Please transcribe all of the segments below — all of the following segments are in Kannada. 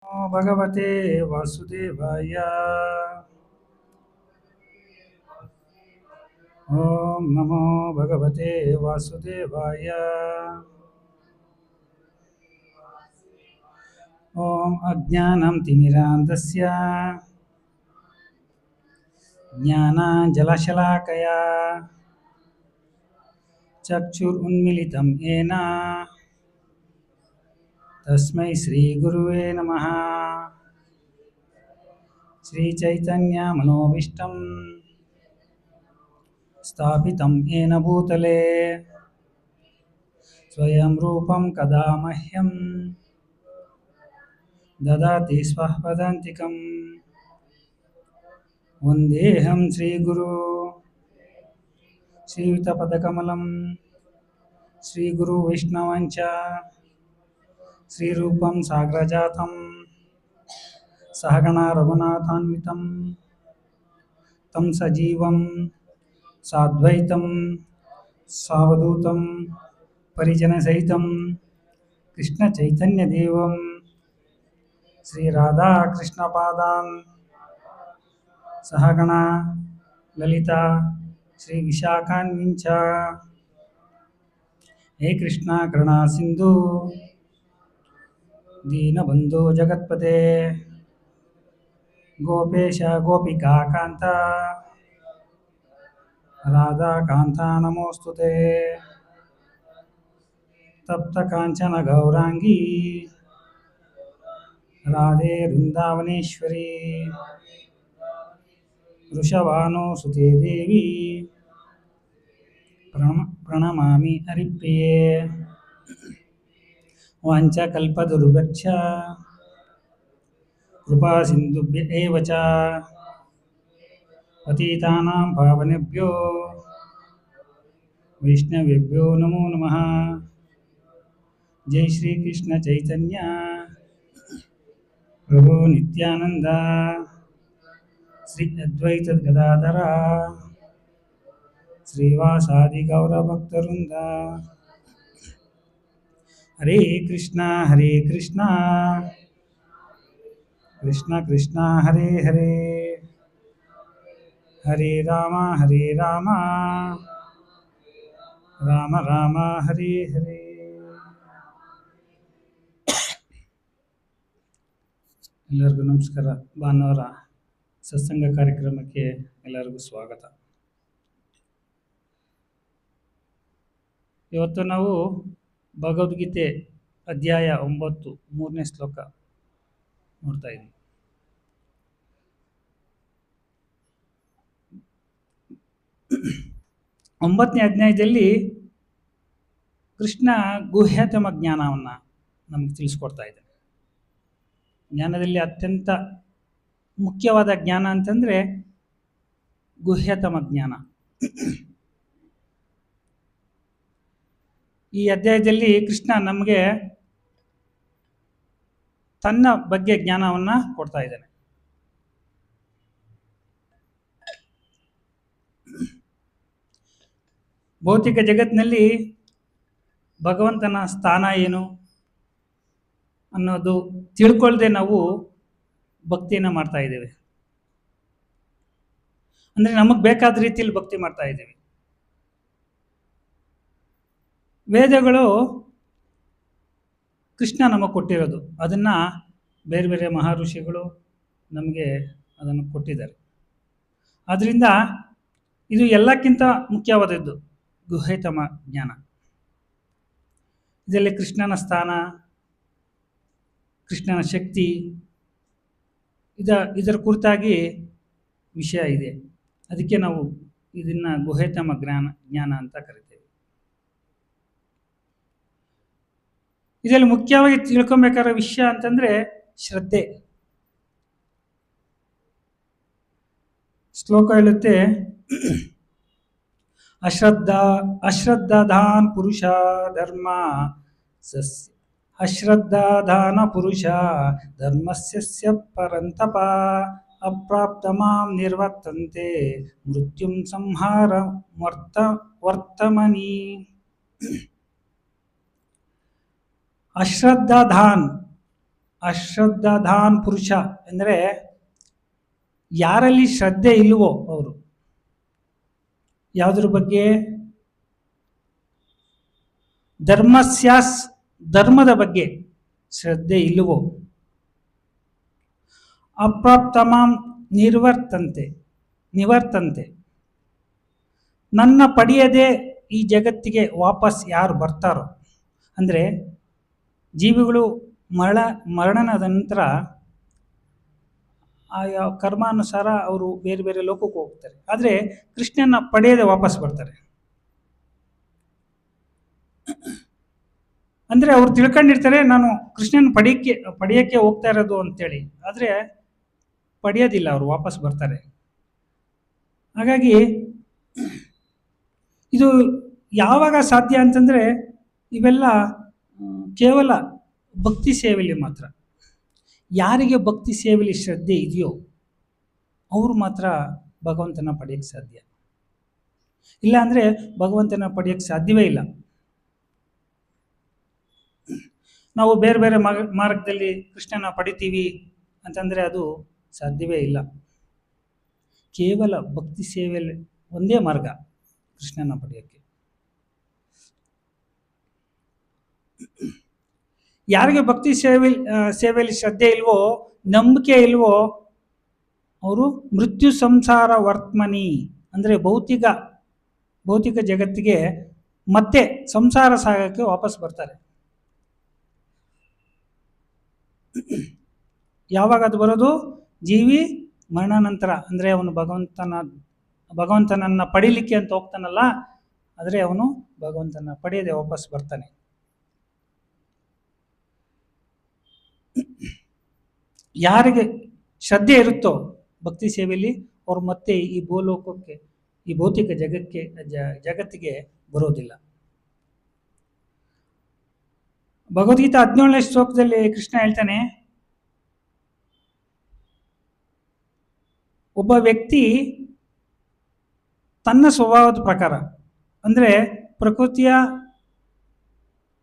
नमो भगवते वासुदेवाय। ॐ नमो भगवते वासुदेवाय। ॐ अज्ञानं तिमिरान्धस्य ज्ञानाञ्जनशलाकया चक्षुरुन्मीलितं येन तस्मै श्रीगुरुवे नमः। श्रीचैतन्यमनोभीष्टं स्थापितं येन भूतले स्वयं रूपं कदा मह्यं ददाति स्वपदान्तिकं। वन्देऽहं श्रीगुरो श्रीयुतपदकमलं श्रीगुरुवैष्णवञ्च श्रीरूपं साग्रजातं सहगणा रघुनाथान्वितं तं सजीवं साद्वैतं सावधूतं परिजनसहितं कृष्णचैतन्यदेवं श्रीराधाकृष्णपादान् सहगणा ललिता श्रीविशाखान्विञ्च। हे कृष्ण करुणा सिन्धु दीनबन्धो जगत्पते गोपेश गोपिका कान्त राधाकान्ता नमोऽस्तुते। तप्तकाञ्चन गौराङ्गी राधे वृन्दावनेश्वरी वृषभानुसुते देवी प्रणमामि हरिप्रिये। वाञ्छाकल्पतरुभ्यश्च कृपासिन्धुभ्य एव च पतितानां पावनेभ्यो वैष्णवेभ्यो नमो नमः। जय श्री कृष्ण चैतन्य प्रभु नित्यानंद श्री अद्वैत गदाधर श्रीवासादि गौरभक्तवृंद। हरे कृष्णा कृष्ण कृष्ण हरे हरे हरे राम राम राम हरे हरे। ಎಲ್ಲರಿಗೂ ನಮಸ್ಕಾರ. ಭಾನುವಾರ ಸತ್ಸಂಗ ಕಾರ್ಯಕ್ರಮಕ್ಕೆ ಎಲ್ಲರಿಗೂ ಸ್ವಾಗತ. ಇವತ್ತು ನಾವು ಭಗವದ್ಗೀತೆ ಅಧ್ಯಾಯ 9 3ನೇ ಶ್ಲೋಕ ನೋಡ್ತಾ ಇದ್ದೀವಿ. ಒಂಬತ್ತನೇ ಅಧ್ಯಾಯದಲ್ಲಿ ಕೃಷ್ಣ ಗುಹ್ಯತಮ ಜ್ಞಾನವನ್ನು ನಮಗೆ ತಿಳಿಸ್ಕೊಡ್ತಾ ಇದ್ದಾನೆ. ಜ್ಞಾನದಲ್ಲಿ ಅತ್ಯಂತ ಮುಖ್ಯವಾದ ಜ್ಞಾನ ಅಂತಂದರೆ ಗುಹ್ಯತಮ ಜ್ಞಾನ. ಈ ಅಧ್ಯಾಯದಲ್ಲಿ ಕೃಷ್ಣ ನಮಗೆ ತನ್ನ ಬಗ್ಗೆ ಜ್ಞಾನವನ್ನು ಕೊಡ್ತಾ ಇದ್ದಾನೆ. ಭೌತಿಕ ಜಗತ್ತಿನಲ್ಲಿ ಭಗವಂತನ ಸ್ಥಾನ ಏನು ಅನ್ನೋದು ತಿಳ್ಕೊಳ್ಳದೆ ನಾವು ಭಕ್ತಿಯನ್ನು ಮಾಡ್ತಾ ಇದ್ದೇವೆ. ಅಂದರೆ ನಮಗೆ ಬೇಕಾದ ರೀತಿಯಲ್ಲಿ ಭಕ್ತಿ ಮಾಡ್ತಾ ಇದ್ದೇವೆ. ವೇದಗಳು ಕೃಷ್ಣ ನಮಗೆ ಕೊಟ್ಟಿರೋದು, ಅದನ್ನು ಬೇರೆ ಬೇರೆ ಮಹರ್ಷಿಗಳು ನಮಗೆ ಅದನ್ನು ಕೊಟ್ಟಿದ್ದಾರೆ. ಆದ್ದರಿಂದ ಇದು ಎಲ್ಲಕ್ಕಿಂತ ಮುಖ್ಯವಾದದ್ದು ಗುಹ್ಯತಮ ಜ್ಞಾನ. ಇದರಲ್ಲಿ ಕೃಷ್ಣನ ಸ್ಥಾನ, ಕೃಷ್ಣನ ಶಕ್ತಿ, ಇದರ ಕುರಿತಾಗಿ ವಿಷಯ ಇದೆ. ಅದಕ್ಕೆ ನಾವು ಇದನ್ನು ಗುಹ್ಯತಮ ಜ್ಞಾನ ಅಂತ ಕರಿತೇವೆ. ಇದರಲ್ಲಿ ಮುಖ್ಯವಾಗಿ ತಿಳ್ಕೊಬೇಕಾದ ವಿಷಯ ಅಂತಂದರೆ ಶ್ರದ್ಧೆ. ಶ್ಲೋಕ ಹೇಳುತ್ತೆ, ಅಶ್ರದ್ಧಾಧಾನ್ ಪುರುಷ ಧರ್ಮ ಅಶ್ರದ್ಧಾಧಾನ ಪುರುಷ ಧರ್ಮಸ್ಯ ಪರಂತಪ ಅಪ್ರಾಪ್ತ ಮಾಂ ನಿರ್ವರ್ತಂತೆ ಮೃತ್ಯುಂ ಸಂಹಾರ ವರ್ತಮನಿ. ಅಶ್ರದ್ಧಾಧಾನ್ ಅಶ್ರದ್ಧಾಧಾನ್ ಪುರುಷ ಅಂದರೆ ಯಾರಲ್ಲಿ ಶ್ರದ್ಧೆ ಇಲ್ವೋ ಅವರು, ಯಾವುದ್ರ ಬಗ್ಗೆ, ಧರ್ಮದ ಬಗ್ಗೆ ಶ್ರದ್ಧೆ ಇಲ್ಲವೋ, ಅಪ್ರಾಪ್ತಮಾಂ ನಿವರ್ತಂತೆ, ನನ್ನ ಪಡೆಯದೆ ಈ ಜಗತ್ತಿಗೆ ವಾಪಸ್ ಯಾರು ಬರ್ತಾರೋ, ಅಂದರೆ ಜೀವಿಗಳು ಮರಣದ ನಂತರ ಆಯಾ ಕರ್ಮಾನುಸಾರ ಅವರು ಬೇರೆ ಬೇರೆ ಲೋಕಕ್ಕೆ ಹೋಗ್ತಾರೆ, ಆದರೆ ಕೃಷ್ಣನ ಪಡೆಯದೆ ವಾಪಸ್ ಬರ್ತಾರೆ. ಅಂದರೆ ಅವ್ರು ತಿಳ್ಕೊಂಡಿರ್ತಾರೆ ನಾನು ಕೃಷ್ಣನ ಪಡೆಯಕ್ಕೆ ಹೋಗ್ತಾ ಇರೋದು ಅಂತೇಳಿ, ಆದರೆ ಪಡೆಯೋದಿಲ್ಲ, ಅವರು ವಾಪಸ್ ಬರ್ತಾರೆ. ಹಾಗಾಗಿ ಇದು ಯಾವಾಗ ಸಾಧ್ಯ ಅಂತಂದರೆ ಇವೆಲ್ಲ ಕೇವಲ ಭಕ್ತಿ ಸೇವೆಯಲ್ಲಿ ಮಾತ್ರ. ಯಾರಿಗೆ ಭಕ್ತಿ ಸೇವೆಯಲ್ಲಿ ಶ್ರದ್ಧೆ ಇದೆಯೋ ಅವರು ಮಾತ್ರ ಭಗವಂತನ ಪಡೆಯಕ್ಕೆ ಸಾಧ್ಯ. ಇಲ್ಲ ಅಂದರೆ ಭಗವಂತನ ಪಡೆಯಕ್ಕೆ ಸಾಧ್ಯವೇ ಇಲ್ಲ. ನಾವು ಬೇರೆ ಬೇರೆ ಮಾರ್ಗದಲ್ಲಿ ಕೃಷ್ಣನ ಪಡಿತೀವಿ ಅಂತಂದರೆ ಅದು ಸಾಧ್ಯವೇ ಇಲ್ಲ. ಕೇವಲ ಭಕ್ತಿ ಸೇವೆಯಲ್ಲಿ ಒಂದೇ ಮಾರ್ಗ ಕೃಷ್ಣನ ಪಡೆಯೋಕ್ಕೆ. ಯಾರಿಗೆ ಭಕ್ತಿ ಸೇವೆಯಲ್ಲಿ ಶ್ರದ್ಧೆ ಇಲ್ವೋ, ನಂಬಿಕೆ ಇಲ್ವೋ, ಅವರು ಮೃತ್ಯು ಸಂಸಾರ ವರ್ತಮನಿ ಅಂದರೆ ಭೌತಿಕ ಜಗತ್ತಿಗೆ ಮತ್ತೆ ಸಂಸಾರ ಸಾಗಕ್ಕೆ ವಾಪಸ್ ಬರ್ತಾರೆ. ಯಾವಾಗ ಅದು ಬರೋದು? ಜೀವಿ ಮರಣ ನಂತರ, ಅಂದರೆ ಅವನು ಭಗವಂತನನ್ನ ಪಡೀಲಿಕ್ಕೆ ಅಂತ ಹೋಗ್ತಾನಲ್ಲ, ಆದರೆ ಅವನು ಭಗವಂತನ ಪಡೆಯದೆ ವಾಪಸ್ ಬರ್ತಾನೆ. ಯಾರಿಗೆ ಶ್ರದ್ಧೆ ಇರುತ್ತೋ ಭಕ್ತಿ ಸೇವೆಯಲ್ಲಿ, ಅವ್ರು ಮತ್ತೆ ಈ ಭೂಲೋಕಕ್ಕೆ, ಈ ಭೌತಿಕ ಜಗತ್ತಿಗೆ ಬರೋದಿಲ್ಲ. ಭಗವದ್ಗೀತಾ 17ನೇ ಶ್ಲೋಕದಲ್ಲಿ ಕೃಷ್ಣ ಹೇಳ್ತಾನೆ, ಒಬ್ಬ ವ್ಯಕ್ತಿ ತನ್ನ ಸ್ವಭಾವದ ಪ್ರಕಾರ, ಅಂದರೆ ಪ್ರಕೃತಿಯ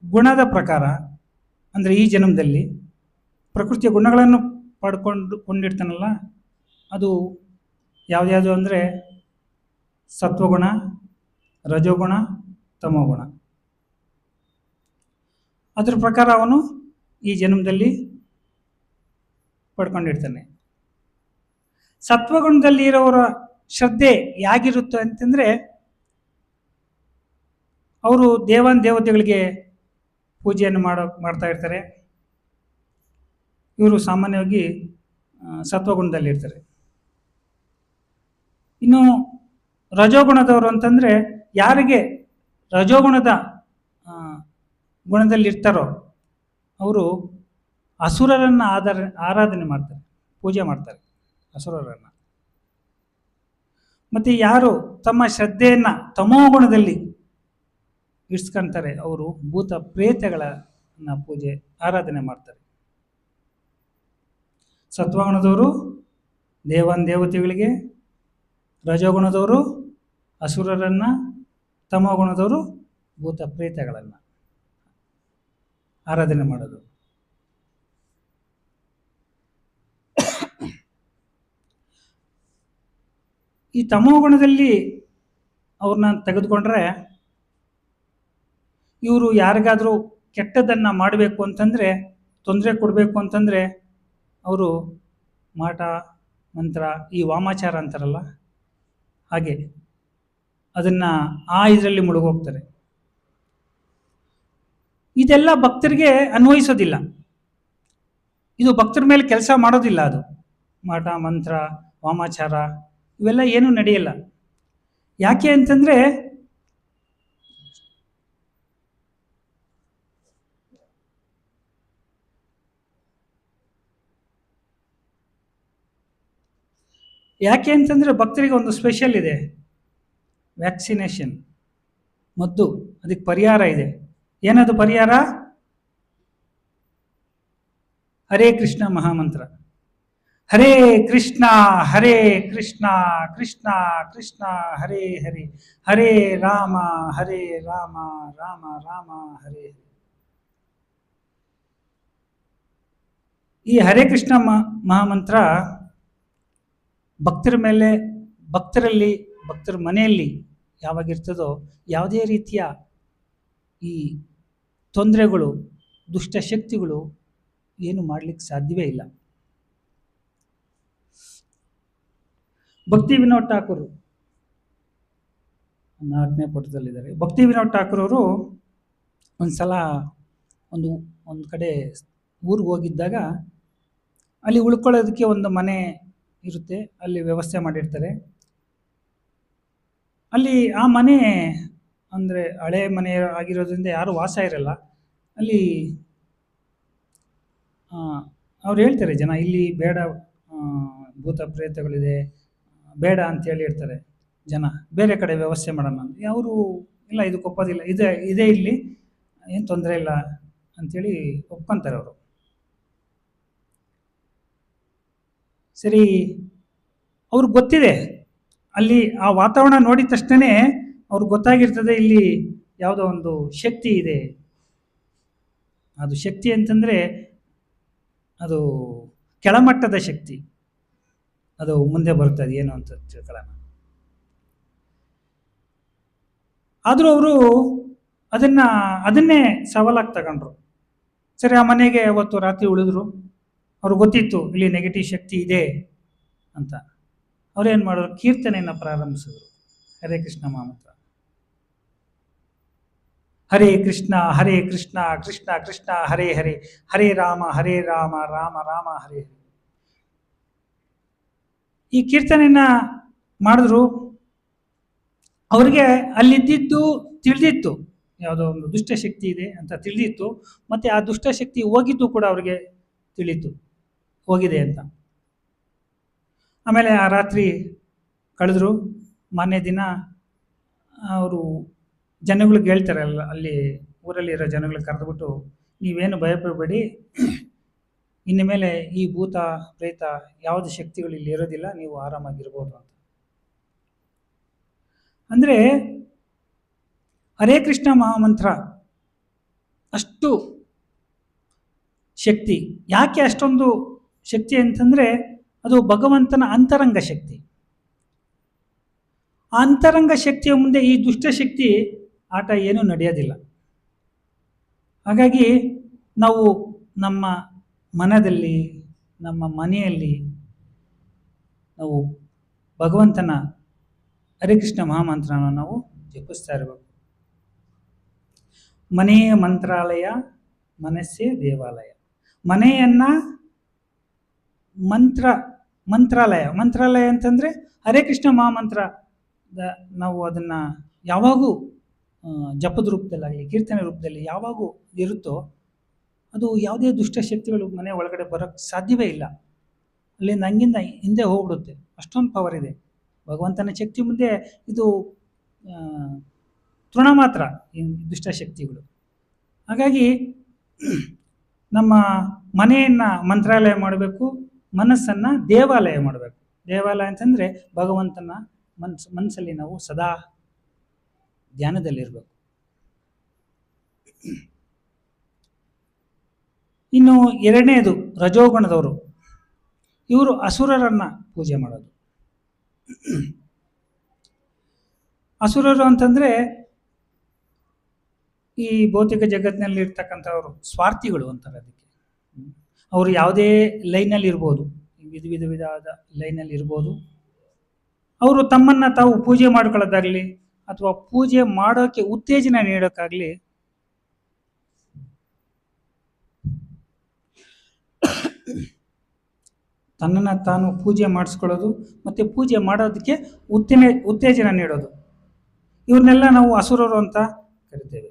ಗುಣದ ಪ್ರಕಾರ, ಅಂದರೆ ಈ ಜನ್ಮದಲ್ಲಿ ಪ್ರಕೃತಿಯ ಗುಣಗಳನ್ನು ಕೊಂಡಿರ್ತಾನಲ್ಲ, ಅದು ಯಾವ್ದ್ಯಾವುದು ಅಂದರೆ ಸತ್ವಗುಣ, ರಜೋಗುಣ, ತಮೋಗುಣ. ಅದ್ರ ಪ್ರಕಾರ ಅವನು ಈ ಜನ್ಮದಲ್ಲಿ ಪಡ್ಕೊಂಡಿರ್ತಾನೆ. ಸತ್ವಗುಣದಲ್ಲಿ ಇರೋರ ಶ್ರದ್ಧೆ ಹೇಗಿರುತ್ತೆ ಅಂತಂದರೆ, ಅವರು ದೇವತೆಗಳಿಗೆ ಪೂಜೆಯನ್ನು ಮಾಡ್ತಾ ಇರ್ತಾರೆ. ಇವರು ಸಾಮಾನ್ಯವಾಗಿ ಸತ್ವಗುಣದಲ್ಲಿರ್ತಾರೆ. ಇನ್ನು ರಜೋಗುಣದವರು ಅಂತಂದರೆ, ಯಾರಿಗೆ ರಜೋಗುಣದ ಗುಣದಲ್ಲಿರ್ತಾರೋ ಅವರು ಅಸುರರನ್ನು ಆರಾಧನೆ ಮಾಡ್ತಾರೆ, ಪೂಜೆ ಮಾಡ್ತಾರೆ ಅಸುರರನ್ನು. ಮತ್ತು ಯಾರು ತಮ್ಮ ಶ್ರದ್ಧೆಯನ್ನು ತಮೋಗುಣದಲ್ಲಿ ಇಡ್ಸ್ಕೊಂತಾರೆ, ಅವರು ಭೂತ ಪ್ರೇತಗಳನ್ನ ಆರಾಧನೆ ಮಾಡ್ತಾರೆ. ಸತ್ವಗುಣದವರು ದೇವತೆಗಳಿಗೆ, ರಜೋಗುಣದವರು ಅಸುರರನ್ನು, ತಮೋಗುಣದವರು ಭೂತ ಪ್ರೇತಗಳನ್ನು ಆರಾಧನೆ ಮಾಡೋದು. ಈ ತಮೋಗುಣದಲ್ಲಿ ಅವ್ರನ್ನ ತೆಗೆದುಕೊಂಡ್ರೆ, ಇವರು ಯಾರಿಗಾದರೂ ಕೆಟ್ಟದನ್ನು ಮಾಡಬೇಕು ಅಂತಂದರೆ, ತೊಂದರೆ ಕೊಡಬೇಕು ಅಂತಂದರೆ, ಅವರು ಮಾಟ ಮಂತ್ರ, ಈ ವಾಮಾಚಾರ ಅಂತಾರಲ್ಲ ಹಾಗೆ ಅದನ್ನು ಇದರಲ್ಲಿ ಮುಳುಗೋಗ್ತಾರೆ. ಇದೆಲ್ಲ ಭಕ್ತರಿಗೆ ಅನ್ವಯಿಸೋದಿಲ್ಲ, ಇದು ಭಕ್ತರ ಮೇಲೆ ಕೆಲಸ ಮಾಡೋದಿಲ್ಲ. ಅದು ಮಾಟ ಮಂತ್ರ ವಾಮಾಚಾರ ಇವೆಲ್ಲ ಏನೂ ನಡೆಯಲ್ಲ. ಯಾಕೆ ಅಂತಂದರೆ, ಭಕ್ತರಿಗೆ ಒಂದು ಸ್ಪೆಷಲ್ ಇದೆ, ವ್ಯಾಕ್ಸಿನೇಷನ್, ಮದ್ದು. ಅದಕ್ಕೆ ಪರಿಹಾರ ಇದೆ. ಏನದು ಪರಿಹಾರ? ಹರೇ ಕೃಷ್ಣ ಮಹಾಮಂತ್ರ. ಹರೇ ಕೃಷ್ಣ ಕೃಷ್ಣ ಕೃಷ್ಣ ಹರೇ ಹರೇ, ಹರೇ ರಾಮ ರಾಮ ರಾಮ ಹರೇ ಹರೇ. ಈ ಹರೇ ಕೃಷ್ಣ ಮಹಾಮಂತ್ರ ಭಕ್ತರ ಮೇಲೆ, ಭಕ್ತರಲ್ಲಿ, ಭಕ್ತರ ಮನೆಯಲ್ಲಿ ಯಾವಾಗಿರ್ತದೋ ಯಾವುದೇ ರೀತಿಯ ಈ ತೊಂದರೆಗಳು, ದುಷ್ಟಶಕ್ತಿಗಳು ಏನು ಮಾಡಲಿಕ್ಕೆ ಸಾಧ್ಯವೇ ಇಲ್ಲ. ಭಕ್ತಿ ವಿನೋದ್ ಠಾಕೂರ್ 4ನೇ ಪುಟದಲ್ಲಿದ್ದಾರೆ. ಭಕ್ತಿ ವಿನೋದ್ ಠಾಕೂರ್ ಅವರು ಒಂದ್ಸಲ ಒಂದು ಕಡೆ ಊರಿಗೆ ಹೋಗಿದ್ದಾಗ ಅಲ್ಲಿ ಉಳ್ಕೊಳ್ಳೋದಕ್ಕೆ ಒಂದು ಮನೆ ಇರುತ್ತೆ, ಅಲ್ಲಿ ವ್ಯವಸ್ಥೆ ಮಾಡಿರ್ತಾರೆ. ಅಲ್ಲಿ ಆ ಮನೆ ಅಂದರೆ ಹಳೆ ಮನೆ ಆಗಿರೋದ್ರಿಂದ ಯಾರು ವಾಸ ಇರಲ್ಲ ಅಲ್ಲಿ. ಅವ್ರು ಹೇಳ್ತಾರೆ ಜನ ಇಲ್ಲಿ ಬೇಡ, ಭೂತ ಪ್ರೇತಗಳಿದೆ ಬೇಡ ಅಂತೇಳಿ ಇರ್ತಾರೆ ಜನ, ಬೇರೆ ಕಡೆ ವ್ಯವಸ್ಥೆ ಮಾಡೋಣ ಅಂತ. ಅವರು ಇಲ್ಲ ಇದಕ್ಕೆ ಒಪ್ಪೋದಿಲ್ಲ, ಇದೇ ಇಲ್ಲಿ ಏನು ತೊಂದರೆ ಇಲ್ಲ ಅಂಥೇಳಿ ಒಪ್ಕೊಂತಾರೆ ಅವರು. ಸರಿ, ಅವ್ರಿಗೆ ಗೊತ್ತಿದೆ ಅಲ್ಲಿ ಆ ವಾತಾವರಣ ನೋಡಿದ ತಕ್ಷಣ ಅವ್ರಿಗೆ ಗೊತ್ತಾಗಿರ್ತದೆ ಇಲ್ಲಿ ಯಾವುದೋ ಒಂದು ಶಕ್ತಿ ಇದೆ. ಅದು ಶಕ್ತಿ ಅಂತಂದರೆ ಅದು ಕೆಳಮಟ್ಟದ ಶಕ್ತಿ, ಅದು ಮುಂದೆ ಬರ್ತದೆ ಏನು ಅಂತ ತಿಳ್ಕೊಳ್ಳೋಣ. ಆದರೂ ಅವರು ಅದನ್ನೇ ಸವಾಲಾಗಿ ತಗೊಂಡ್ರು. ಸರಿ, ಆ ಮನೆಗೆ ಅವತ್ತು ರಾತ್ರಿ ಉಳಿದ್ರು. ಅವ್ರಿಗೆ ಗೊತ್ತಿತ್ತು ಇಲ್ಲಿ ನೆಗೆಟಿವ್ ಶಕ್ತಿ ಇದೆ ಅಂತ. ಅವ್ರೇನು ಮಾಡೋರು, ಕೀರ್ತನೆಯನ್ನು ಪ್ರಾರಂಭಿಸಿದ್ರು, ಹರೇ ಕೃಷ್ಣ ಮಹಾಮಂತ್ರ. ಹರೇ ಕೃಷ್ಣ ಕೃಷ್ಣ ಕೃಷ್ಣ ಹರೇ ಹರೇ, ಹರೇ ರಾಮ ರಾಮ ರಾಮ ಹರೇ ಹರೇ. ಈ ಕೀರ್ತನೆಯನ್ನ ಮಾಡಿದ್ರು. ಅವ್ರಿಗೆ ಅಲ್ಲಿದ್ದಿದ್ದು ತಿಳಿದಿತ್ತು, ಯಾವುದೋ ಒಂದು ದುಷ್ಟಶಕ್ತಿ ಇದೆ ಅಂತ ತಿಳಿದಿತ್ತು. ಮತ್ತು ಆ ದುಷ್ಟಶಕ್ತಿ ಹೋಗಿದ್ದು ಕೂಡ ಅವ್ರಿಗೆ ತಿಳಿತು, ಹೋಗಿದೆ ಅಂತ. ಆಮೇಲೆ ಆ ರಾತ್ರಿ ಕಳೆದ್ರು. ಮಾರನೇ ದಿನ ಅವರು ಜನಗಳಿಗೆ ಹೇಳ್ತಾರಲ್ಲ, ಅಲ್ಲಿ ಊರಲ್ಲಿರೋ ಜನಗಳಿಗೆ ಕರೆದುಬಿಟ್ಟು, ನೀವೇನು ಭಯಪಡಬೇಡಿ, ಇನ್ನು ಮೇಲೆ ಈ ಭೂತ ಪ್ರೇತ ಯಾವುದು ಶಕ್ತಿಗಳು ಇಲ್ಲಿ ಇರೋದಿಲ್ಲ, ನೀವು ಆರಾಮಾಗಿರ್ಬೋದು ಅಂತ. ಅಂದರೆ ಹರೇ ಕೃಷ್ಣ ಮಹಾಮಂತ್ರ ಅಷ್ಟು ಶಕ್ತಿ. ಯಾಕೆ ಅಷ್ಟೊಂದು ಶಕ್ತಿ ಅಂತಂದರೆ ಅದು ಭಗವಂತನ ಅಂತರಂಗ ಶಕ್ತಿ. ಆ ಅಂತರಂಗ ಶಕ್ತಿಯ ಮುಂದೆ ಈ ದುಷ್ಟಶಕ್ತಿ ಆಟ ಏನೂ ನಡೆಯೋದಿಲ್ಲ. ಹಾಗಾಗಿ ನಾವು ನಮ್ಮ ಮನದಲ್ಲಿ, ನಮ್ಮ ಮನೆಯಲ್ಲಿ ನಾವು ಭಗವಂತನ ಹರೇ ಕೃಷ್ಣ ಮಹಾಮಂತ್ರನ ನಾವು ಜಪಿಸ್ತಾ ಇರಬೇಕು. ಮನೆಯ ಮಂತ್ರಾಲಯ, ಮನಸ್ಸೇ ದೇವಾಲಯ. ಮನೆಯನ್ನ ಮಂತ್ರಾಲಯ ಅಂತಂದರೆ ಹರೇ ಕೃಷ್ಣ ಮಹಾಮಂತ್ರ ನಾವು ಅದನ್ನು ಯಾವಾಗೂ ಜಪದ ರೂಪದಲ್ಲಾಗಲಿ ಕೀರ್ತನೆ ರೂಪದಲ್ಲಿ ಯಾವಾಗೂ ಇರುತ್ತೋ ಅದು ಯಾವುದೇ ದುಷ್ಟಶಕ್ತಿಗಳು ಮನೆ ಒಳಗಡೆ ಬರೋಕ್ಕೆ ಸಾಧ್ಯವೇ ಇಲ್ಲ. ಅಲ್ಲಿಂದ ಹಂಗಿಂದ ಹಿಂದೆ ಹೋಗ್ಬಿಡುತ್ತೆ. ಅಷ್ಟೊಂದು ಪವರ್ ಇದೆ ಭಗವಂತನ ಶಕ್ತಿ ಮುಂದೆ. ಇದು ತೃಣ ಮಾತ್ರ ಈ ದುಷ್ಟಶಕ್ತಿಗಳು. ಹಾಗಾಗಿ ನಮ್ಮ ಮನೆಯನ್ನು ಮಂತ್ರಾಲಯ ಮಾಡಬೇಕು, ಮನಸ್ಸನ್ನು ದೇವಾಲಯ ಮಾಡಬೇಕು. ದೇವಾಲಯ ಅಂತಂದರೆ ಭಗವಂತನ ಮನಸ್ಸಲ್ಲಿ ನಾವು ಸದಾ ಧ್ಯಾನದಲ್ಲಿರಬೇಕು. ಇನ್ನು ಎರಡನೇದು ರಜೋಗುಣದವರು. ಇವರು ಅಸುರರನ್ನು ಪೂಜೆ ಮಾಡೋದು. ಅಸುರರು ಅಂತಂದರೆ ಈ ಭೌತಿಕ ಜಗತ್ತಿನಲ್ಲಿ ಇರ್ತಕ್ಕಂಥವ್ರು ಸ್ವಾರ್ಥಿಗಳು ಅಂತಾರೆ ಅದಕ್ಕೆ. ಅವರು ಯಾವುದೇ ಲೈನಲ್ಲಿ ಇರ್ಬೋದು, ವಿಧವಾದ ಲೈನಲ್ಲಿ ಇರ್ಬೋದು. ಅವರು ತಮ್ಮನ್ನು ತಾವು ಪೂಜೆ ಮಾಡ್ಕೊಳ್ಳೋದಾಗಲಿ ಅಥವಾ ಪೂಜೆ ಮಾಡೋಕ್ಕೆ ಉತ್ತೇಜನ ನೀಡೋಕ್ಕಾಗಲಿ ತನ್ನನ್ನು ತಾನು ಪೂಜೆ ಮಾಡಿಸ್ಕೊಳ್ಳೋದು ಮತ್ತು ಪೂಜೆ ಮಾಡೋದಕ್ಕೆ ಉತ್ತೇಜನ ನೀಡೋದು, ಇವ್ರನ್ನೆಲ್ಲ ನಾವು ಅಸುರರು ಅಂತ ಕರಿತೇವೆ.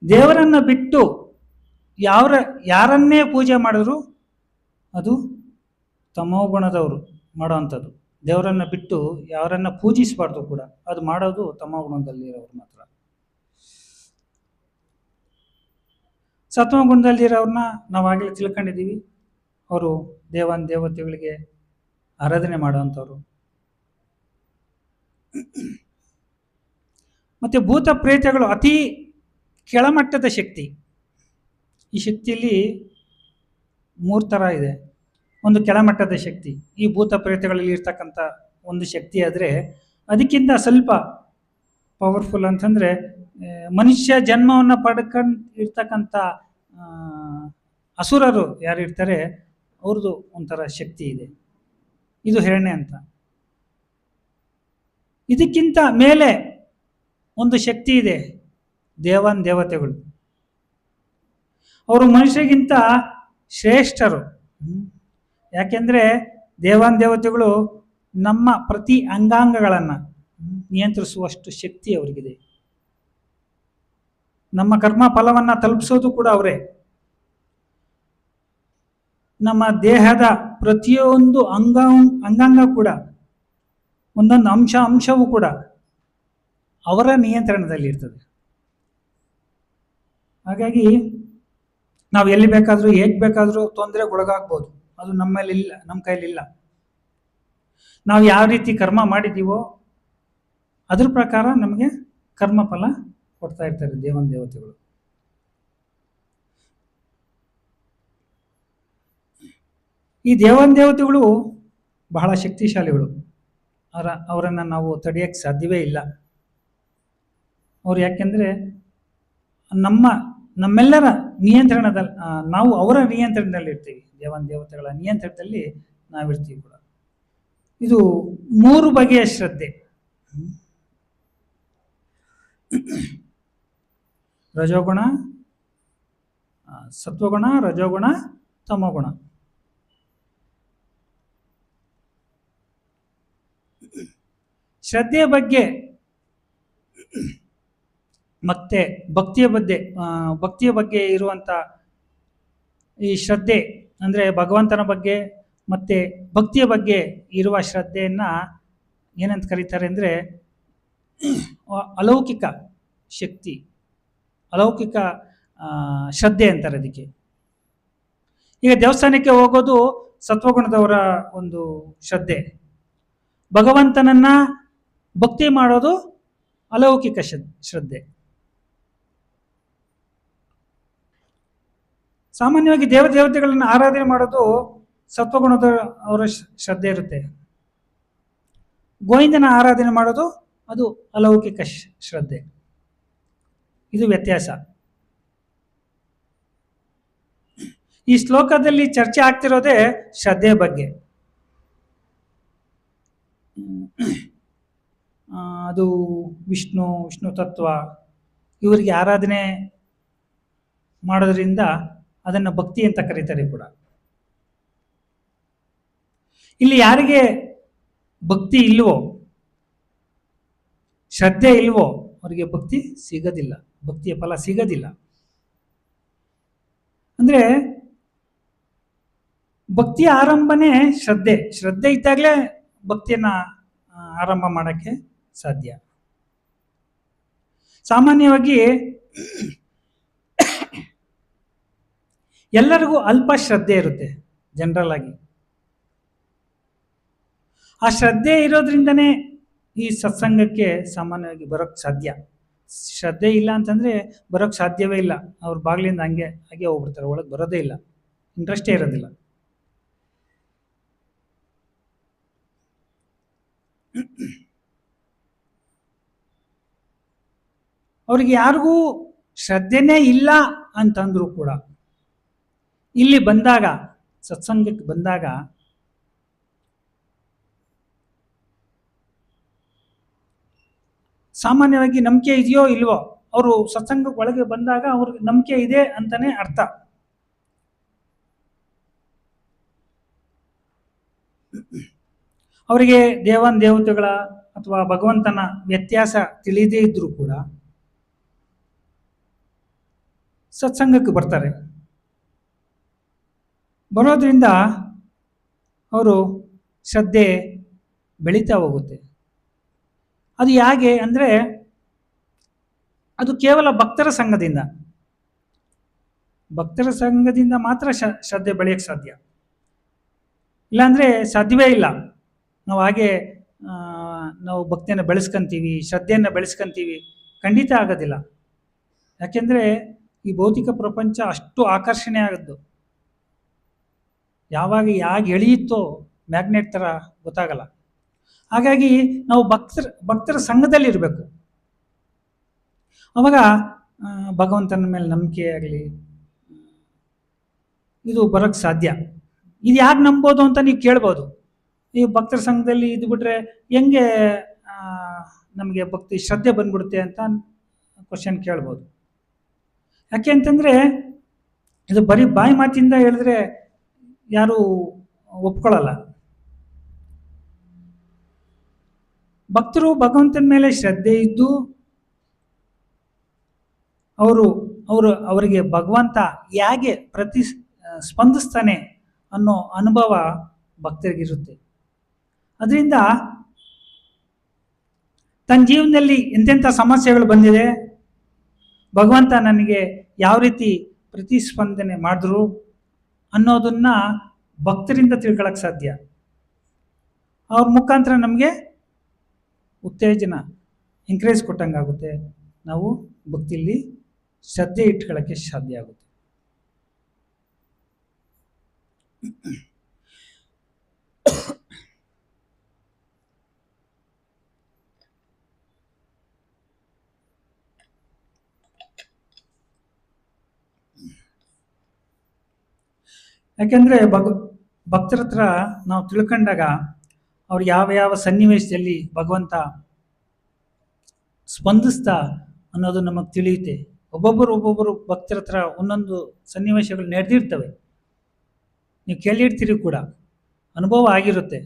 ದೇವರನ್ನು ಬಿಟ್ಟು ಯಾರನ್ನೇ ಪೂಜೆ ಮಾಡಿದ್ರು ಅದು ತಮೋಗುಣದವರು ಮಾಡೋವಂಥದ್ದು. ದೇವರನ್ನು ಬಿಟ್ಟು ಯಾರನ್ನ ಪೂಜಿಸಬಾರ್ದು ಕೂಡ, ಅದು ಮಾಡೋದು ತಮೋಗುಣದಲ್ಲಿರೋರು ಮಾತ್ರ. ಸತ್ವಗುಣದಲ್ಲಿರೋರನ್ನ ನಾವಾಗಲೇ ತಿಳ್ಕೊಂಡಿದ್ದೀವಿ, ಅವರು ದೇವತೆಗಳಿಗೆ ಆರಾಧನೆ ಮಾಡುವಂಥವ್ರು. ಮತ್ತು ಭೂತ ಪ್ರೇತಗಳು ಅತಿ ಕೆಳಮಟ್ಟದ ಶಕ್ತಿ. ಈ ಶಕ್ತಿಯಲ್ಲಿ ಮೂರು ಥರ ಇದೆ. ಒಂದು ಕೆಳಮಟ್ಟದ ಶಕ್ತಿ, ಈ ಭೂತ ಪ್ರೇತಗಳಲ್ಲಿ ಇರ್ತಕ್ಕಂಥ ಒಂದು ಶಕ್ತಿ ಆದರೆ ಅದಕ್ಕಿಂತ ಸ್ವಲ್ಪ ಪವರ್ಫುಲ್ ಅಂತಂದರೆ ಮನುಷ್ಯ ಜನ್ಮವನ್ನು ಪಡ್ಕೊಂಡು ಇರ್ತಕ್ಕಂಥ ಅಸುರರು ಯಾರು ಇರ್ತಾರೆ ಅವ್ರದ್ದು ಒಂಥರ ಶಕ್ತಿ ಇದೆ, ಇದು ಹಿರಣ್ಯ ಅಂತ. ಇದಕ್ಕಿಂತ ಮೇಲೆ ಒಂದು ಶಕ್ತಿ ಇದೆ, ದೇವತೆಗಳು. ಅವರು ಮನುಷ್ಯರಿಗಿಂತ ಶ್ರೇಷ್ಠರು. ಯಾಕೆಂದರೆ ದೇವತೆಗಳು ನಮ್ಮ ಪ್ರತಿ ಅಂಗಾಂಗಗಳನ್ನು ನಿಯಂತ್ರಿಸುವಷ್ಟು ಶಕ್ತಿ ಅವರಿಗಿದೆ. ನಮ್ಮ ಕರ್ಮ ಫಲವನ್ನು ತಲುಪಿಸೋದು ಕೂಡ ಅವರೇ. ನಮ್ಮ ದೇಹದ ಪ್ರತಿಯೊಂದು ಅಂಗಾಂಗ ಕೂಡ, ಒಂದೊಂದು ಅಂಶವೂ ಕೂಡ ಅವರ ನಿಯಂತ್ರಣದಲ್ಲಿ ಇರ್ತದೆ. ಹಾಗಾಗಿ ನಾವು ಎಲ್ಲಿ ಬೇಕಾದರೂ ಹೇಗೆ ಬೇಕಾದರೂ ತೊಂದರೆಗೊಳಗಾಗ್ಬೋದು, ಅದು ನಮ್ಮಲ್ಲಿಲ್ಲ, ನಮ್ಮ ಕೈಲಿಲ್ಲ. ನಾವು ಯಾವ ರೀತಿ ಕರ್ಮ ಮಾಡಿದ್ದೀವೋ ಅದ್ರ ಪ್ರಕಾರ ನಮಗೆ ಕರ್ಮ ಫಲ ಕೊಡ್ತಾ ಇರ್ತಾರೆ ದೇವತೆಗಳು. ಈ ದೇವತೆಗಳು ಬಹಳ ಶಕ್ತಿಶಾಲಿಗಳು. ಅವರನ್ನು ನಾವು ತಡೆಯಕ್ಕೆ ಸಾಧ್ಯವೇ ಇಲ್ಲ. ಅವ್ರು ಯಾಕೆಂದರೆ ನಮ್ಮೆಲ್ಲರ ನಿಯಂತ್ರಣದಲ್ಲಿ, ನಾವು ಅವರ ನಿಯಂತ್ರಣದಲ್ಲಿ ಇರ್ತೀವಿ, ದೇವತೆಗಳ ನಿಯಂತ್ರಣದಲ್ಲಿ ನಾವಿರ್ತೀವಿ ಕೂಡ. ಇದು 3 ಬಗೆಯ ಶ್ರದ್ಧೆ: ರಜೋಗುಣ, ಸತ್ವಗುಣ, ರಜೋಗುಣ, ತಮೋಗುಣ. ಶ್ರದ್ಧೆಯ ಬಗ್ಗೆ ಮತ್ತೆ ಭಕ್ತಿಯ ಬಗ್ಗೆ ಇರುವಂಥ ಈ ಶ್ರದ್ಧೆ ಅಂದರೆ ಭಗವಂತನ ಬಗ್ಗೆ ಮತ್ತೆ ಭಕ್ತಿಯ ಬಗ್ಗೆ ಇರುವ ಶ್ರದ್ಧೆಯನ್ನು ಏನಂತ ಕರೀತಾರೆ ಅಂದರೆ ಅಲೌಕಿಕ ಶಕ್ತಿ, ಅಲೌಕಿಕ ಶ್ರದ್ಧೆ ಅಂತಾರೆ ಅದಕ್ಕೆ. ಈಗ ದೇವಸ್ಥಾನಕ್ಕೆ ಹೋಗೋದು ಸತ್ವಗುಣದವರ ಒಂದು ಶ್ರದ್ಧೆ, ಭಗವಂತನನ್ನ ಭಕ್ತಿ ಮಾಡೋದು ಅಲೌಕಿಕ ಶ್ರದ್ಧೆ. ಸಾಮಾನ್ಯವಾಗಿ ದೇವತೆಗಳನ್ನು ಆರಾಧನೆ ಮಾಡೋದು ಸತ್ವಗುಣದ ಅವರ ಶ್ರದ್ಧೆ ಇರುತ್ತೆ. ಗೋವಿಂದನ ಆರಾಧನೆ ಮಾಡೋದು ಅದು ಅಲೌಕಿಕ ಶ್ರದ್ಧೆ. ಇದು ವ್ಯತ್ಯಾಸ. ಈ ಶ್ಲೋಕದಲ್ಲಿ ಚರ್ಚೆ ಆಗ್ತಿರೋದೇ ಶ್ರದ್ಧೆಯ ಬಗ್ಗೆ. ಅದು ವಿಷ್ಣು ತತ್ವ ಇವರಿಗೆ ಆರಾಧನೆ ಮಾಡೋದ್ರಿಂದ ಅದನ್ನು ಭಕ್ತಿ ಅಂತ ಕರೀತಾರೆ ಕೂಡ. ಇಲ್ಲಿ ಯಾರಿಗೆ ಭಕ್ತಿ ಇಲ್ವೋ, ಶ್ರದ್ಧೆ ಇಲ್ವೋ, ಅವರಿಗೆ ಭಕ್ತಿ ಸಿಗೋದಿಲ್ಲ, ಭಕ್ತಿಯ ಫಲ ಸಿಗೋದಿಲ್ಲ. ಅಂದ್ರೆ ಭಕ್ತಿಯ ಆರಂಭನೇ ಶ್ರದ್ಧೆ ಇದ್ದಾಗಲೇ ಭಕ್ತಿಯನ್ನ ಆರಂಭ ಮಾಡೋಕ್ಕೆ ಸಾಧ್ಯ. ಸಾಮಾನ್ಯವಾಗಿ ಎಲ್ಲರಿಗೂ ಅಲ್ಪ ಶ್ರದ್ಧೆ ಇರುತ್ತೆ ಜನರಲ್ ಆಗಿ. ಆ ಶ್ರದ್ಧೆ ಇರೋದ್ರಿಂದನೇ ಈ ಸತ್ಸಂಗಕ್ಕೆ ಸಾಮಾನ್ಯವಾಗಿ ಬರೋಕ್ಕೆ ಸಾಧ್ಯ. ಶ್ರದ್ಧೆ ಇಲ್ಲ ಅಂತಂದರೆ ಬರೋಕ್ಕೆ ಸಾಧ್ಯವೇ ಇಲ್ಲ. ಅವ್ರ ಬಾಗಿಲಿಂದ ಹಾಗೆ ಹೋಗ್ಬಿಡ್ತಾರೆ, ಒಳಗೆ ಬರೋದೇ ಇಲ್ಲ, ಇಂಟ್ರೆಸ್ಟೇ ಇರೋದಿಲ್ಲ. ಅವ್ರಿಗೆ ಯಾರಿಗೂ ಶ್ರದ್ಧೆನೇ ಇಲ್ಲ ಅಂತಂದ್ರು ಕೂಡ ಇಲ್ಲಿ ಬಂದಾಗ, ಸತ್ಸಂಗಕ್ಕೆ ಬಂದಾಗ ಸಾಮಾನ್ಯವಾಗಿ ನಂಬಿಕೆ ಇದೆಯೋ ಇಲ್ವೋ, ಅವರು ಸತ್ಸಂಗಕ್ಕೆ ಒಳಗೆ ಬಂದಾಗ ಅವ್ರಿಗೆ ನಂಬಿಕೆ ಇದೆ ಅಂತಾನೆ ಅರ್ಥ. ಅವರಿಗೆ ದೇವತೆಗಳ ಅಥವಾ ಭಗವಂತನ ವ್ಯತ್ಯಾಸ ತಿಳಿದೇ ಇದ್ರೂ ಕೂಡ ಸತ್ಸಂಗಕ್ಕೆ ಬರ್ತಾರೆ. ಬರೋದ್ರಿಂದ ಅವರು ಶ್ರದ್ಧೆ ಬೆಳೀತಾ ಹೋಗುತ್ತೆ. ಅದು ಹೇಗೆ ಅಂದರೆ ಅದು ಕೇವಲ ಭಕ್ತರ ಸಂಘದಿಂದ ಮಾತ್ರ ಶ್ರದ್ಧೆ ಬೆಳೆಯಕ್ಕೆ ಸಾಧ್ಯ. ಇಲ್ಲಾಂದರೆ ಸಾಧ್ಯವೇ ಇಲ್ಲ. ನಾವು ಹಾಗೆ ನಾವು ಭಕ್ತಿಯನ್ನು ಬೆಳೆಸ್ಕೊಂತೀವಿ, ಶ್ರದ್ಧೆಯನ್ನು ಬೆಳೆಸ್ಕೊಂತೀವಿ, ಖಂಡಿತ ಆಗೋದಿಲ್ಲ. ಯಾಕೆಂದರೆ ಈ ಭೌತಿಕ ಪ್ರಪಂಚ ಅಷ್ಟು ಆಕರ್ಷಣೆ ಆಗೋದು. ಯಾವಾಗ ಹೇಗೆ ಎಳೆಯುತ್ತೋ ಮ್ಯಾಗ್ನೆಟ್ ಥರ ಗೊತ್ತಾಗಲ್ಲ. ಹಾಗಾಗಿ ನಾವು ಭಕ್ತರ ಸಂಘದಲ್ಲಿ ಇರಬೇಕು. ಅವಾಗ ಭಗವಂತನ ಮೇಲೆ ನಂಬಿಕೆ ಆಗಲಿ ಇದು ಬರೋಕ್ಕೆ ಸಾಧ್ಯ. ಇದು ಯಾಕೆ ನಂಬೋದು ಅಂತ ನೀವು ಕೇಳ್ಬೋದು. ಈ ಭಕ್ತರ ಸಂಘದಲ್ಲಿ ಇದ್ಬಿಟ್ರೆ ಹೆಂಗೆ ನಮಗೆ ಭಕ್ತಿ ಶ್ರದ್ಧೆ ಬಂದ್ಬಿಡುತ್ತೆ ಅಂತ ಕ್ವಶನ್ ಕೇಳ್ಬೋದು. ಯಾಕೆ ಅಂತಂದರೆ ಇದು ಬರೀ ಬಾಯಿ ಮಾತಿಂದ ಹೇಳಿದ್ರೆ ಯಾರು ಒಪ್ಕೊಳ್ಳಲ್ಲ. ಭಕ್ತರು ಭಗವಂತನ ಮೇಲೆ ಶ್ರದ್ಧೆ ಇದ್ದು ಅವರಿಗೆ ಭಗವಂತ ಹೇಗೆ ಸ್ಪಂದಿಸ್ತಾನೆ ಅನ್ನೋ ಅನುಭವ ಭಕ್ತರಿಗಿರುತ್ತೆ. ಅದರಿಂದ ತನ್ನ ಜೀವನದಲ್ಲಿ ಎಂತೆಂಥ ಸಮಸ್ಯೆಗಳು ಬಂದಿದೆ, ಭಗವಂತ ನನಗೆ ಯಾವ ರೀತಿ ಪ್ರತಿಸ್ಪಂದನೆ ಮಾಡಿದ್ರು ಅನ್ನೋದನ್ನ ಭಕ್ತರಿಂದ ತಿಳ್ಕೊಳ್ಳೋಕೆ ಸಾಧ್ಯ. ಅವ್ರ ಮುಖಾಂತರ ನಮಗೆ ಉತ್ತೇಜನ ಎಂಕರೇಜ್ ಕೊಟ್ಟಂಗಾಗುತ್ತೆ. ನಾವು ಭಕ್ತಿಯಲ್ಲಿ ಶ್ರದ್ಧೆ ಇಟ್ಕೊಳ್ಳೋಕ್ಕೆ ಸಾಧ್ಯ ಆಗುತ್ತೆ. ಯಾಕೆಂದರೆ ಭಕ್ತರ ಹತ್ರ ನಾವು ತಿಳ್ಕೊಂಡಾಗ ಅವ್ರು ಯಾವ ಸನ್ನಿವೇಶದಲ್ಲಿ ಭಗವಂತ ಸ್ಪಂದಿಸ್ತಾ ಅನ್ನೋದು ನಮಗೆ ತಿಳಿಯುತ್ತೆ. ಒಬ್ಬೊಬ್ಬರು ಭಕ್ತರ ಹತ್ರ ಒಂದೊಂದು ಸನ್ನಿವೇಶಗಳು ನಡೆದಿರ್ತವೆ, ನೀವು ಕೇಳಿರ್ತೀರಿ ಕೂಡ, ಅನುಭವ ಆಗಿರುತ್ತೆ.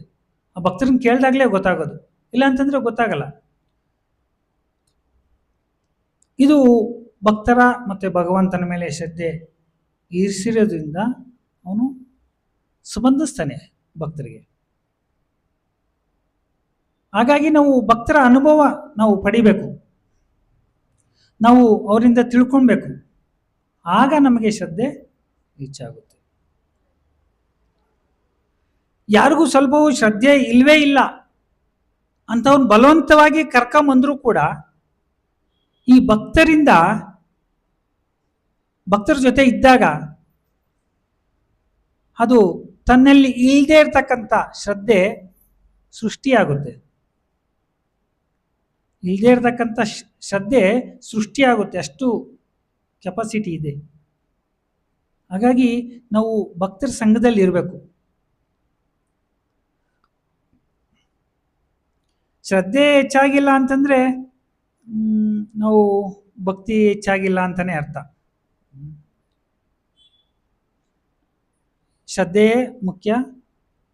ಆ ಭಕ್ತರನ್ನ ಕೇಳಿದಾಗಲೇ ಗೊತ್ತಾಗೋದು, ಇಲ್ಲ ಅಂತಂದರೆ ಗೊತ್ತಾಗಲ್ಲ. ಇದು ಭಕ್ತರ ಮತ್ತು ಭಗವಂತನ ಮೇಲೆ ಶ್ರದ್ಧೆ ಇರಿಸಿರೋದ್ರಿಂದ ಅವನು ಸ್ಪಂದಿಸ್ತಾನೆ ಭಕ್ತರಿಗೆ. ಹಾಗಾಗಿ ನಾವು ಭಕ್ತರ ಅನುಭವ ನಾವು ಪಡಿಬೇಕು, ನಾವು ಅವರಿಂದ ತಿಳ್ಕೊಳ್ಬೇಕು. ಆಗ ನಮಗೆ ಶ್ರದ್ಧೆ ಹೆಚ್ಚಾಗುತ್ತೆ. ಯಾರಿಗೂ ಸ್ವಲ್ಪವೂ ಶ್ರದ್ಧೆ ಇಲ್ವೇ ಇಲ್ಲ ಅಂತವ್ನು ಬಲವಂತವಾಗಿ ಕರ್ಕೊಂಬಂದರೂ ಕೂಡ ಈ ಭಕ್ತರ ಜೊತೆ ಇದ್ದಾಗ ಅದು ತನ್ನಲ್ಲಿ ಇಲ್ಲದೆ ಇರ್ತಕ್ಕಂಥ ಶ್ರದ್ಧೆ ಸೃಷ್ಟಿಯಾಗುತ್ತೆ. ಇಲ್ಲದೆ ಇರತಕ್ಕಂಥ ಶ್ರದ್ಧೆ ಸೃಷ್ಟಿಯಾಗುತ್ತೆ, ಅಷ್ಟು ಕೆಪಾಸಿಟಿ ಇದೆ. ಹಾಗಾಗಿ ನಾವು ಭಕ್ತರ ಸಂಘದಲ್ಲಿ ಇರಬೇಕು. ಶ್ರದ್ಧೆ ಹೆಚ್ಚಾಗಿಲ್ಲ ಅಂತಂದರೆ ನಾವು ಭಕ್ತಿ ಹೆಚ್ಚಾಗಿಲ್ಲ ಅಂತಲೇ ಅರ್ಥ. ಶ್ರದ್ಧೆಯೇ ಮುಖ್ಯ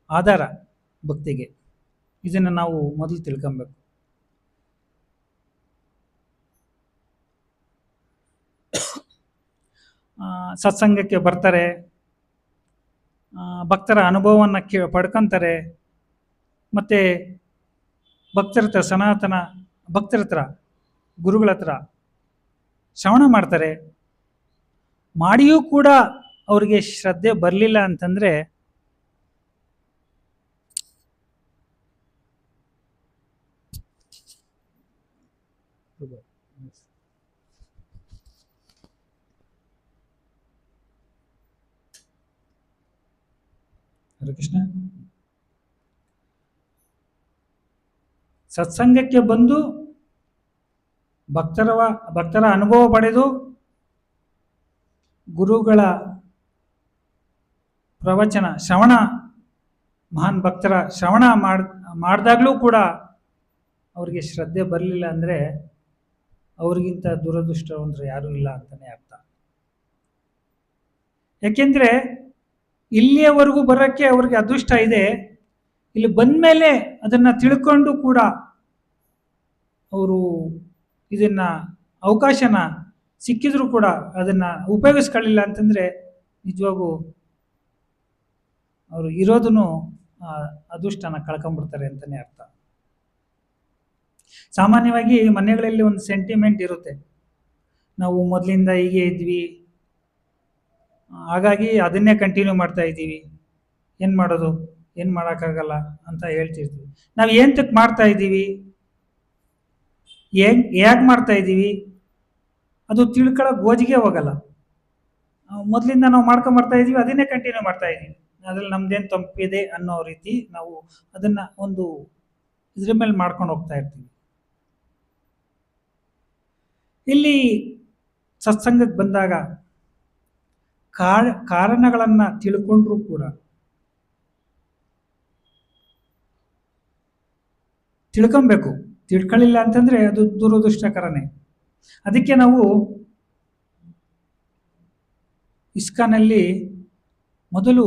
ಆಧಾರ ಭಕ್ತಿಗೆ. ಇದನ್ನು ನಾವು ಮೊದಲು ತಿಳ್ಕೊಬೇಕು. ಸತ್ಸಂಗಕ್ಕೆ ಬರ್ತಾರೆ, ಭಕ್ತರ ಅನುಭವವನ್ನು ಪಡ್ಕೊತಾರೆ, ಮತ್ತು ಸನಾತನ ಭಕ್ತರ ಹತ್ರ ಗುರುಗಳ ಹತ್ರ ಶ್ರವಣ ಮಾಡ್ತಾರೆ. ಮಾಡಿಯೂ ಕೂಡ ಅವ್ರಿಗೆ ಶ್ರದ್ಧೆ ಬರಲಿಲ್ಲ ಅಂತಂದರೆ ಹರೇ ಕೃಷ್ಣ. ಸತ್ಸಂಗಕ್ಕೆ ಬಂದು ಭಕ್ತರ ಅನುಭವ ಪಡೆದು ಗುರುಗಳ ಪ್ರವಚನ ಶ್ರವಣ, ಮಹಾನ್ ಭಕ್ತರ ಶ್ರವಣ ಮಾಡಿದಾಗಲೂ ಕೂಡ ಅವ್ರಿಗೆ ಶ್ರದ್ಧೆ ಬರಲಿಲ್ಲ ಅಂದರೆ ಅವ್ರಿಗಿಂತ ದುರದೃಷ್ಟವಂತರು ಯಾರೂ ಇಲ್ಲ ಅಂತಲೇ ಅರ್ಥ. ಯಾಕೆಂದರೆ ಇಲ್ಲಿಯವರೆಗೂ ಬರೋಕ್ಕೆ ಅವ್ರಿಗೆ ಅದೃಷ್ಟ ಇದೆ, ಇಲ್ಲಿ ಬಂದ ಮೇಲೆ ಅದನ್ನು ತಿಳ್ಕೊಂಡು ಕೂಡ ಅವರು ಇದನ್ನು ಅವಕಾಶನ ಸಿಕ್ಕಿದ್ರು ಕೂಡ ಅದನ್ನು ಉಪಯೋಗಿಸ್ಕೊಳ್ಳಿಲ್ಲ ಅಂತಂದರೆ ನಿಜವಾಗೂ ಅವರು ಇರೋದನ್ನು ಅದೃಷ್ಟನ ಕಳ್ಕೊಂಡ್ಬಿಡ್ತಾರೆ ಅಂತಲೇ ಅರ್ಥ. ಸಾಮಾನ್ಯವಾಗಿ ಮನೆಗಳಲ್ಲಿ ಒಂದು ಸೆಂಟಿಮೆಂಟ್ ಇರುತ್ತೆ, ನಾವು ಮೊದಲಿಂದ ಹೀಗೆ ಇದ್ವಿ, ಹಾಗಾಗಿ ಅದನ್ನೇ ಕಂಟಿನ್ಯೂ ಮಾಡ್ತಾ ಇದ್ದೀವಿ, ಏನು ಮಾಡೋದು, ಏನು ಮಾಡೋಕ್ಕಾಗಲ್ಲ ಅಂತ ಹೇಳ್ತಿರ್ತೀವಿ. ನಾವು ಏನಕ್ಕೆ ಮಾಡ್ತಾ ಇದ್ದೀವಿ, ಹೇಗೆ ಮಾಡ್ತಾ ಇದ್ದೀವಿ ಅದು ತಿಳ್ಕೊಳ್ಳೋ ಗೋಜಿಗೆ ಹೋಗಲ್ಲ. ಮೊದಲಿಂದ ನಾವು ಮಾಡ್ಕೊಂಬರ್ತಾ ಇದ್ದೀವಿ, ಅದನ್ನೇ ಕಂಟಿನ್ಯೂ ಮಾಡ್ತಾ ಇದ್ದೀವಿ. ಅದ್ರಲ್ಲಿ ನಮ್ದೇನು ತಪ್ಪಿದೆ ಅನ್ನೋ ರೀತಿ ನಾವು ಅದನ್ನ ಒಂದು ಇದ್ರ ಮೇಲೆ ಮಾಡ್ಕೊಂಡು ಹೋಗ್ತಾ ಇರ್ತೀವಿ. ಇಲ್ಲಿ ಸತ್ಸಂಗಕ್ಕೆ ಬಂದಾಗ ಕಾರಣಗಳನ್ನ ತಿಳ್ಕೊಂಡ್ರೂ ಕೂಡ ತಿಳ್ಕೊಬೇಕು. ತಿಳ್ಕೊಳ್ಳಿಲ್ಲ ಅಂತಂದ್ರೆ ಅದು ದುರದೃಷ್ಟಕರನೇ. ಅದಕ್ಕೆ ನಾವು ಇಸ್ಕಾನಲ್ಲಿ ಮೊದಲು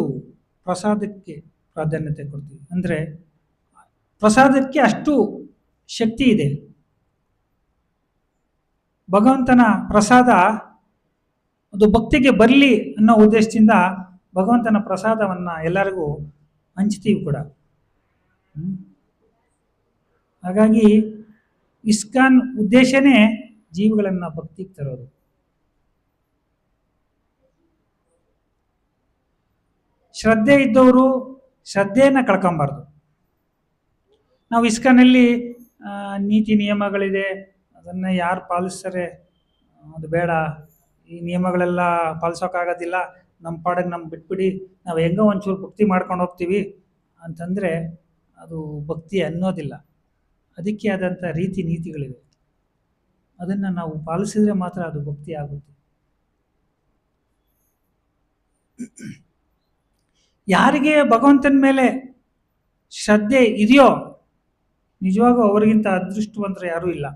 ಪ್ರಸಾದಕ್ಕೆ ಪ್ರಾಧಾನ್ಯತೆ ಕೊಡ್ತೀವಿ. ಅಂದರೆ ಪ್ರಸಾದಕ್ಕೆ ಅಷ್ಟು ಶಕ್ತಿ ಇದೆ. ಭಗವಂತನ ಪ್ರಸಾದ ಅದು ಭಕ್ತಿಗೆ ಬರಲಿ ಅನ್ನೋ ಉದ್ದೇಶದಿಂದ ಭಗವಂತನ ಪ್ರಸಾದವನ್ನ ಎಲ್ಲರಿಗೂ ಹಂಚ್ತೀವಿ ಕೂಡ. ಹಾಗಾಗಿ ಇಸ್ಕಾನ್ ಉದ್ದೇಶನೇ ಜೀವಗಳನ್ನ ಭಕ್ತಿಗೆ ತರೋದು. ಶ್ರದ್ಧೆ ಇದ್ದವರು ಶ್ರದ್ಧೆಯನ್ನ ಕಳ್ಕೊಂಬಾರ್ದು. ನಾವು ಇಸ್ಕಾನಲ್ಲಿ ನೀತಿ ನಿಯಮಗಳಿದೆ, ಅದನ್ನ ಯಾರು ಪಾಲಿಸ್ತಾರೆ ಅದು ಬೇಡ, ಈ ನಿಯಮಗಳೆಲ್ಲ ಪಾಲಿಸೋಕ್ಕಾಗೋದಿಲ್ಲ, ನಮ್ಮ ಪಾಡಿಗೆ ನಮ್ಗೆ ಬಿಟ್ಬಿಡಿ, ನಾವು ಹೆಂಗೋ ಒಂಚೂರು ಭಕ್ತಿ ಮಾಡ್ಕೊಂಡು ಹೋಗ್ತೀವಿ ಅಂತಂದರೆ ಅದು ಭಕ್ತಿ ಅನ್ನೋದಿಲ್ಲ. ಅದಕ್ಕೆ ಆದಂಥ ರೀತಿ ನೀತಿಗಳಿವೆ, ಅದನ್ನು ನಾವು ಪಾಲಿಸಿದ್ರೆ ಮಾತ್ರ ಅದು ಭಕ್ತಿ ಆಗುತ್ತೆ. ಯಾರಿಗೆ ಭಗವಂತನ ಮೇಲೆ ಶ್ರದ್ಧೆ ಇದೆಯೋ ನಿಜವಾಗೂ ಅವರಿಗಿಂತ ಅದೃಷ್ಟವಂತರು ಯಾರೂ ಇಲ್ಲ.